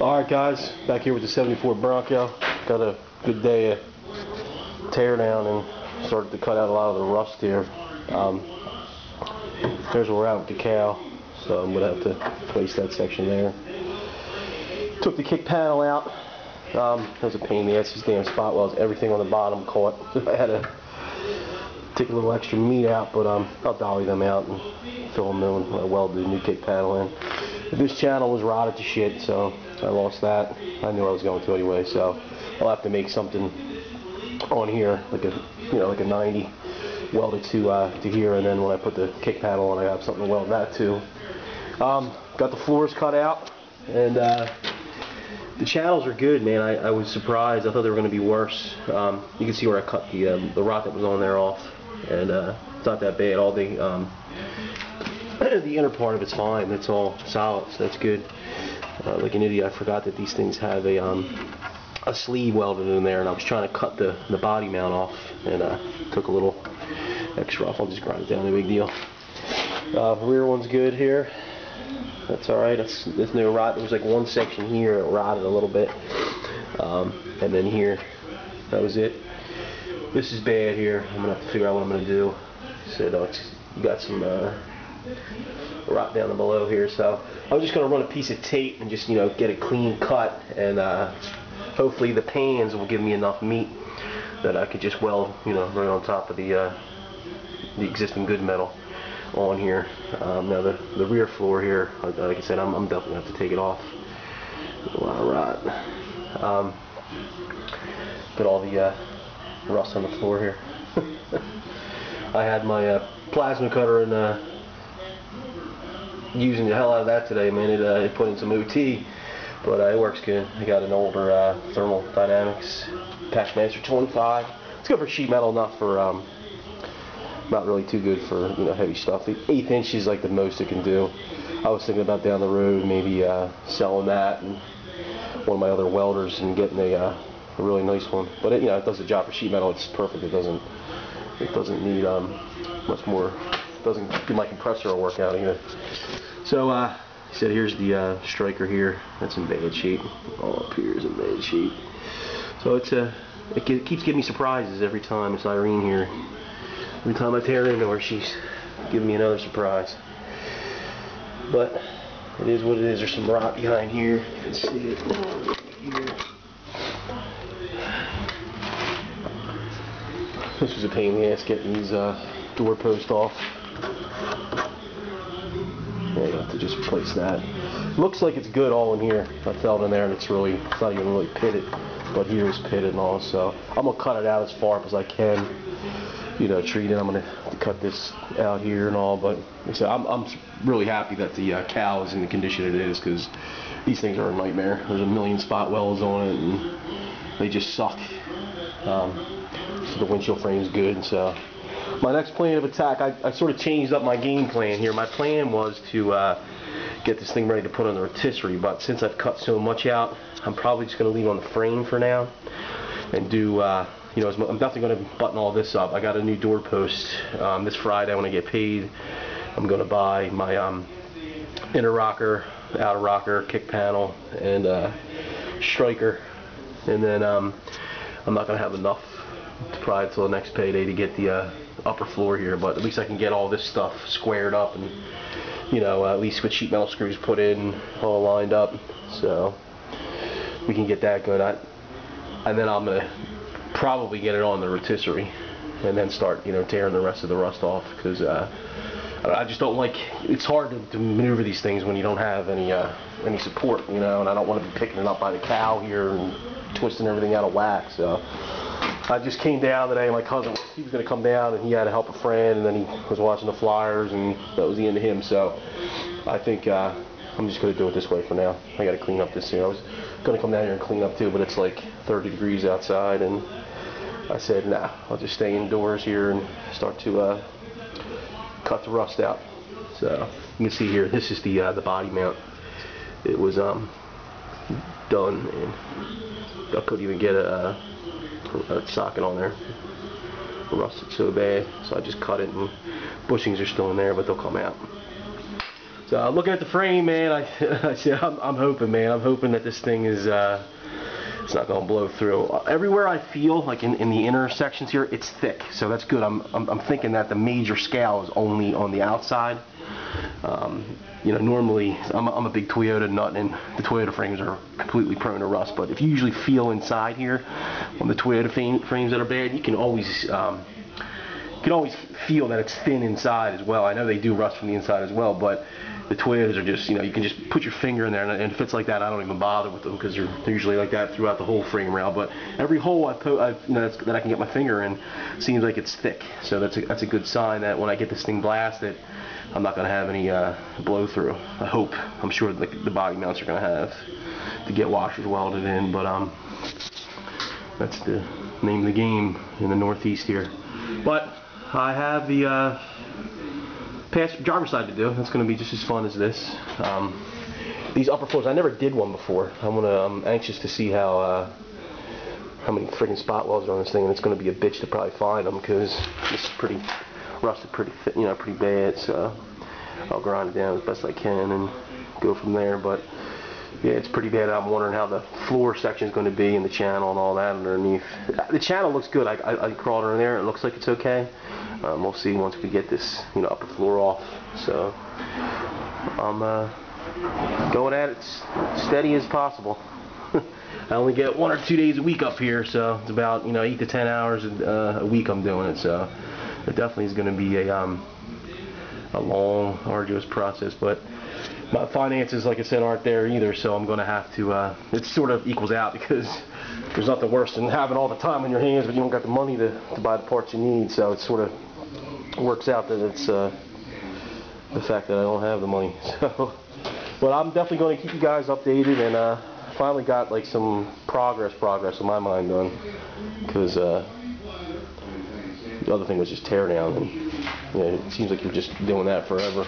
Alright guys, back here with the 74 Bronco. Got a good day of tear down and started to cut out a lot of the rust here. There's where we're at with the cowl, so I'm going to have to place that section there. Took the kick panel out. That was a pain in the ass. These damn spot welds, everything on the bottom caught. I had to take a little extra meat out, but I'll dolly them out and fill them in when I weld the new kick panel in. This channel was rotted to shit, so I lost that. I knew I was going to anyway, so I'll have to make something on here, like a like a 90, weld it to here, and then when I put the kick panel on, I have something to weld that to. Got the floors cut out, and the channels are good, man. I was surprised. I thought they were going to be worse. You can see where I cut the rot that was on there off, and it's not that bad. All the inner part of it's fine. It's all solid, so that's good. Like an idiot, I forgot that these things have a sleeve welded in there, and I was trying to cut the body mount off, and took a little extra off. I'll just grind it down, no big deal. Rear one's good here. That's alright. There's no rot. There was like one section here that rotted a little bit, and then here, that was it. This is bad here. I'm gonna have to figure out what I'm gonna do. So it's got some rot down below here, so I'm just gonna run a piece of tape and just get a clean cut, and hopefully the pans will give me enough meat that I could just weld right on top of the existing good metal on here. Now the rear floor here, like I said, I'm definitely gonna have to take it off. A lot of rot. Got all the rust on the floor here. I had my plasma cutter and using the hell out of that today, man. It put in some OT, but it works good. I got an older Thermal Dynamics Patchmaster 25. It's good for sheet metal, not for not really too good for heavy stuff. The 1/8 inch is like the most it can do. I was thinking about down the road maybe selling that and one of my other welders and getting a really nice one. But it does the job for sheet metal. It's perfect. It doesn't need much more. It doesn't give my compressor a workout either. So he said here's the striker here. That's in bad shape. All up here is in bad shape. So it keeps giving me surprises every time. It's Irene here. Every time I tear into her, she's giving me another surprise. But it is what it is. There's some rot behind here. You can see it here. This was a pain in the ass getting these door posts off. Yeah, you have to just replace that. Looks like it's good all in here. I felt in there, and it's not even really pitted, but here is pitted and all. So I'm gonna cut it out as far up as I can. Treat it. I'm gonna have to cut this out here and all, but like I said, I'm really happy that the cowl is in the condition it is, because these things are a nightmare. There's a million spot welds on it, and they just suck. So the windshield frame is good. So my next plan of attack, I sort of changed up my game plan here. My plan was to get this thing ready to put on the rotisserie, but since I've cut so much out, I'm probably just going to leave it on the frame for now and do I'm definitely going to button all this up. I got a new door post this Friday when I get paid. I'm going to buy my inner rocker, outer rocker, kick panel, and striker, and then I'm not going to have enough to probably until the next payday to get the upper floor here, but at least I can get all this stuff squared up and at least with sheet metal screws put in, all lined up, so we can get that good. And then I'm going to probably get it on the rotisserie and then start tearing the rest of the rust off, because I just don't like, it's hard to maneuver these things when you don't have any support, and I don't want to be picking it up by the cowl here and twisting everything out of whack. So I just came down today. My cousin, he was going to come down, and he had to help a friend, and then he was watching the Flyers, and that was the end of him. So I think I'm just going to do it this way for now. I got to clean up this here. I was going to come down here and clean up too, but it's like 30 degrees outside, and I said, nah, I'll just stay indoors here and start to cut the rust out. So you can see here, this is the body mount. It was done, and I couldn't even get a socket on there. It rusted so bad, so I just cut it, and bushings are still in there, but they'll come out. So looking at the frame, man, I'm hoping, man. I'm hoping that this thing is it's not going to blow through. Everywhere I feel, like in the inner sections here, it's thick, so that's good. I'm thinking that the major scale is only on the outside. You know, normally I'm a big Toyota nut, and the Toyota frames are completely prone to rust. But if you usually feel inside here on the Toyota frames that are bad, you can always feel that it's thin inside as well. I know they do rust from the inside as well, but the Toyotas are just, you know, you can just put your finger in there, and if it's like that, I don't even bother with them because they're usually like that throughout the whole frame rail. But every hole you know, that I can get my finger in seems like it's thick, so that's a good sign that when I get this thing blasted, I'm not going to have any blow through. I hope. I'm sure the body mounts are going to have to get washers welded in, but that's the name of the game in the Northeast here. But I have the driver's side to do. That's going to be just as fun as this. These upper floors, I never did one before. I'm anxious to see how many freaking spot welds are on this thing, and it's going to be a bitch to probably find them because this is pretty rusted, pretty thick, you know, pretty bad. So I'll grind it down as best I can and go from there. But yeah, it's pretty bad. I'm wondering how the floor section is going to be, and the channel and all that underneath. The channel looks good. I crawled in there. It looks like it's okay. We'll see once we get this, you know, upper floor off. So I'm going at it steady as possible. I only get 1 or 2 days a week up here, so it's about, you know, 8 to 10 hours a week I'm doing it. So it definitely is going to be a long, arduous process. But my finances, like I said, aren't there either, so I'm going to have to, it sort of equals out because there's nothing worse than having all the time on your hands but you don't got the money to buy the parts you need. So it sort of works out that it's the fact that I don't have the money. So, but I'm definitely going to keep you guys updated, and finally got like some progress in my mind done, because the other thing was just tear down, and you know, it seems like you're just doing that forever.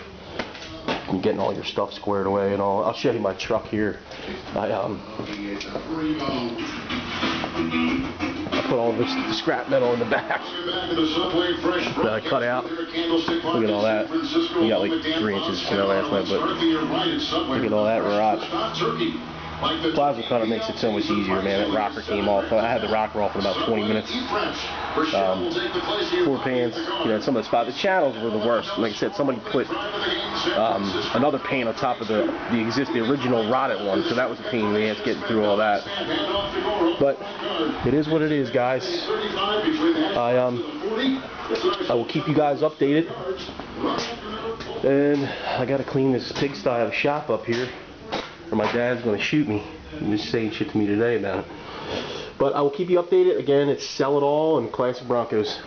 You're getting all your stuff squared away and all. I'll show you my truck here. I put all this scrap metal in the back that I cut out. Look at all that. We got like 3 inches, you know, last night, but look at all that rock. Plasma cutter makes it so much easier, man. That rocker came off. I had the rocker off in about 20 minutes. 4 pans, you know, some of the spots. The channels were the worst. Like I said, somebody put another pan on top of the original rotted one, so that was a pain in the ass getting through all that. But it is what it is, guys. I will keep you guys updated, and I got to clean this pigsty of a shop up here, or my dad's going to shoot me. He's just saying shit to me today about it. But I will keep you updated. Again, it's Sell It All and Classic Broncos.